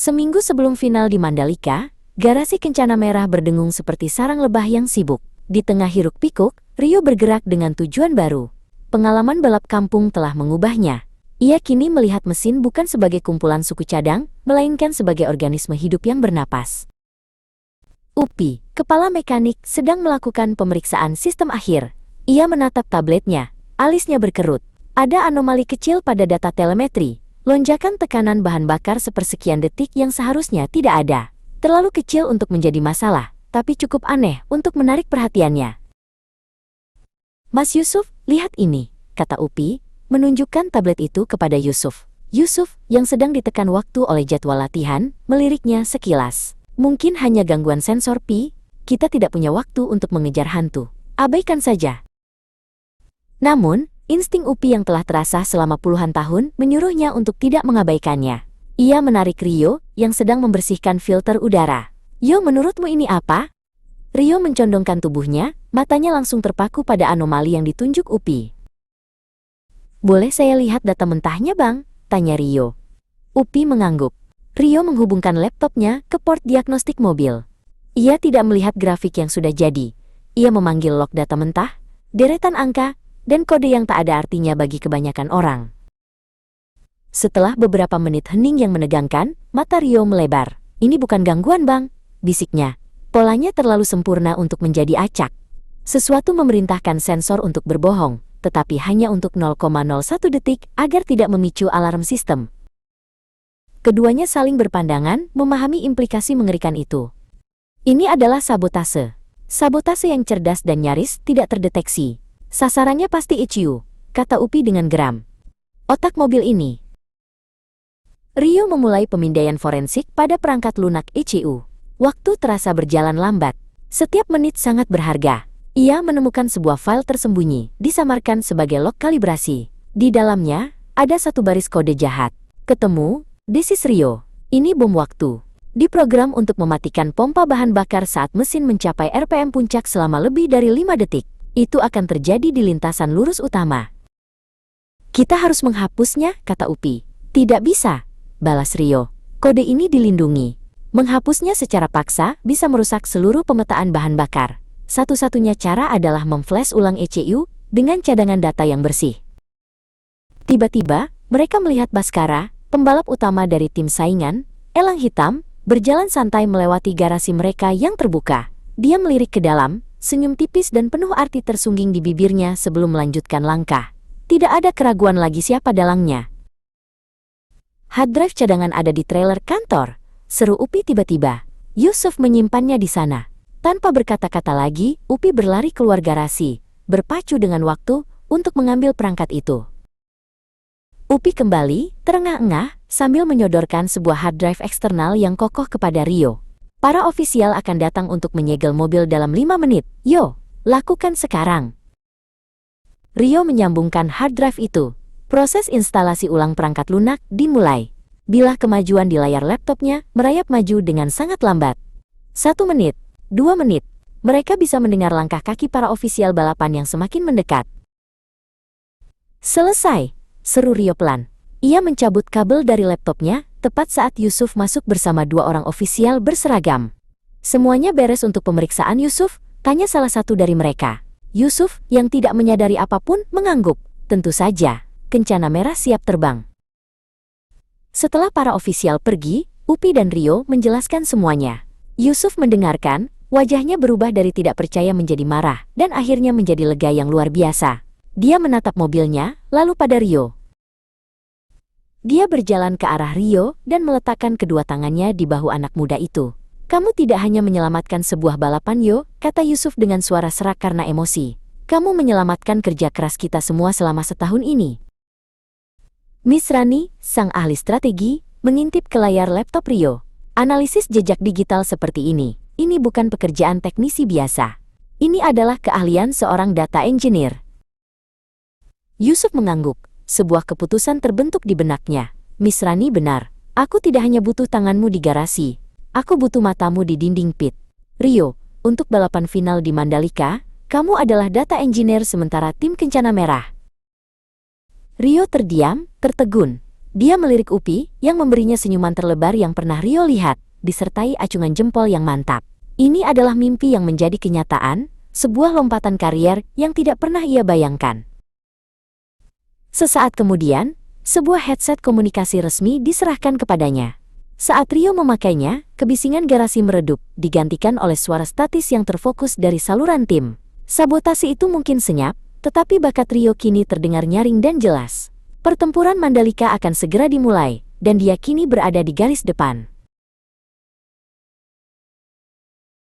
Seminggu sebelum final di Mandalika, garasi Kencana Merah berdengung seperti sarang lebah yang sibuk. Di tengah hiruk-pikuk, Rio bergerak dengan tujuan baru. Pengalaman balap kampung telah mengubahnya. Ia kini melihat mesin bukan sebagai kumpulan suku cadang, melainkan sebagai organisme hidup yang bernapas. Upi, kepala mekanik, sedang melakukan pemeriksaan sistem akhir. Ia menatap tabletnya, alisnya berkerut. Ada anomali kecil pada data telemetri. Lonjakan tekanan bahan bakar sepersekian detik yang seharusnya tidak ada. Terlalu kecil untuk menjadi masalah, tapi cukup aneh untuk menarik perhatiannya. Mas Yusuf, lihat ini, kata Upi, menunjukkan tablet itu kepada Yusuf. Yusuf, yang sedang ditekan waktu oleh jadwal latihan, meliriknya sekilas. Mungkin hanya gangguan sensor Pi, kita tidak punya waktu untuk mengejar hantu. Abaikan saja. Namun, insting Upi yang telah terasa selama puluhan tahun menyuruhnya untuk tidak mengabaikannya. Ia menarik Rio, yang sedang membersihkan filter udara. Yo, menurutmu ini apa? Rio mencondongkan tubuhnya, matanya langsung terpaku pada anomali yang ditunjuk Upi. Boleh saya lihat data mentahnya, Bang? Tanya Rio. Upi mengangguk. Rio menghubungkan laptopnya ke port diagnostik mobil. Ia tidak melihat grafik yang sudah jadi. Ia memanggil log data mentah, deretan angka, dan kode yang tak ada artinya bagi kebanyakan orang. Setelah beberapa menit hening yang menegangkan, mata Rio melebar. Ini bukan gangguan, Bang, bisiknya. Polanya terlalu sempurna untuk menjadi acak. Sesuatu memerintahkan sensor untuk berbohong, tetapi hanya untuk 0,01 detik agar tidak memicu alarm sistem. Keduanya saling berpandangan, memahami implikasi mengerikan itu. Ini adalah sabotase. Sabotase yang cerdas dan nyaris tidak terdeteksi. Sasarannya pasti ECU, kata Upi dengan geram. Otak mobil ini. Rio memulai pemindaian forensik pada perangkat lunak ECU. Waktu terasa berjalan lambat. Setiap menit sangat berharga. Ia menemukan sebuah file tersembunyi, disamarkan sebagai log kalibrasi. Di dalamnya, ada satu baris kode jahat. Ketemu, this is Rio. Ini bom waktu. Diprogram untuk mematikan pompa bahan bakar saat mesin mencapai RPM puncak selama lebih dari 5 detik. Itu akan terjadi di lintasan lurus utama. Kita harus menghapusnya, kata Upi. Tidak bisa, balas Rio. Kode ini dilindungi. Menghapusnya secara paksa bisa merusak seluruh pemetaan bahan bakar. Satu-satunya cara adalah memflash ulang ECU dengan cadangan data yang bersih. Tiba-tiba, mereka melihat Baskara, pembalap utama dari tim saingan, elang hitam, berjalan santai melewati garasi mereka yang terbuka. Dia melirik ke dalam, senyum tipis dan penuh arti tersungging di bibirnya sebelum melanjutkan langkah. Tidak ada keraguan lagi siapa dalangnya. Hard drive cadangan ada di trailer kantor, seru Upi tiba-tiba. Yusuf menyimpannya di sana. Tanpa berkata-kata lagi, Upi berlari keluar garasi, berpacu dengan waktu untuk mengambil perangkat itu. Upi kembali, terengah-engah, sambil menyodorkan sebuah hard drive eksternal yang kokoh kepada Rio. Para ofisial akan datang untuk menyegel mobil dalam 5 menit. Yo, lakukan sekarang. Rio menyambungkan hard drive itu. Proses instalasi ulang perangkat lunak dimulai. Bilah kemajuan di layar laptopnya merayap maju dengan sangat lambat. 1 menit, 2 menit. Mereka bisa mendengar langkah kaki para ofisial balapan yang semakin mendekat. Selesai, seru Rio pelan. Ia mencabut kabel dari laptopnya, tepat saat Yusuf masuk bersama 2 orang ofisial berseragam. Semuanya beres untuk pemeriksaan Yusuf, tanya salah satu dari mereka. Yusuf, yang tidak menyadari apapun, mengangguk. Tentu saja, Kencana Merah siap terbang. Setelah para ofisial pergi, Upi dan Rio menjelaskan semuanya. Yusuf mendengarkan, wajahnya berubah dari tidak percaya menjadi marah, dan akhirnya menjadi lega yang luar biasa. Dia menatap mobilnya, lalu pada Rio. Dia berjalan ke arah Rio dan meletakkan kedua tangannya di bahu anak muda itu. Kamu tidak hanya menyelamatkan sebuah balapan, Yo, kata Yusuf dengan suara serak karena emosi. Kamu menyelamatkan kerja keras kita semua selama setahun ini. Miss Rani, sang ahli strategi, mengintip ke layar laptop Rio. Analisis jejak digital seperti ini bukan pekerjaan teknisi biasa. Ini adalah keahlian seorang data engineer. Yusuf mengangguk. Sebuah keputusan terbentuk di benaknya. Miss Rani benar. Aku tidak hanya butuh tanganmu di garasi. Aku butuh matamu di dinding pit. Rio, untuk balapan final di Mandalika, kamu adalah data engineer sementara tim Kencana Merah. Rio terdiam, tertegun. Dia melirik Upi yang memberinya senyuman terlebar yang pernah Rio lihat, disertai acungan jempol yang mantap. Ini adalah mimpi yang menjadi kenyataan, sebuah lompatan karier yang tidak pernah ia bayangkan. Sesaat kemudian, sebuah headset komunikasi resmi diserahkan kepadanya. Saat Rio memakainya, kebisingan garasi meredup, digantikan oleh suara statis yang terfokus dari saluran tim. Sabotase itu mungkin senyap, tetapi bakat Rio kini terdengar nyaring dan jelas. Pertempuran Mandalika akan segera dimulai, dan dia kini berada di garis depan.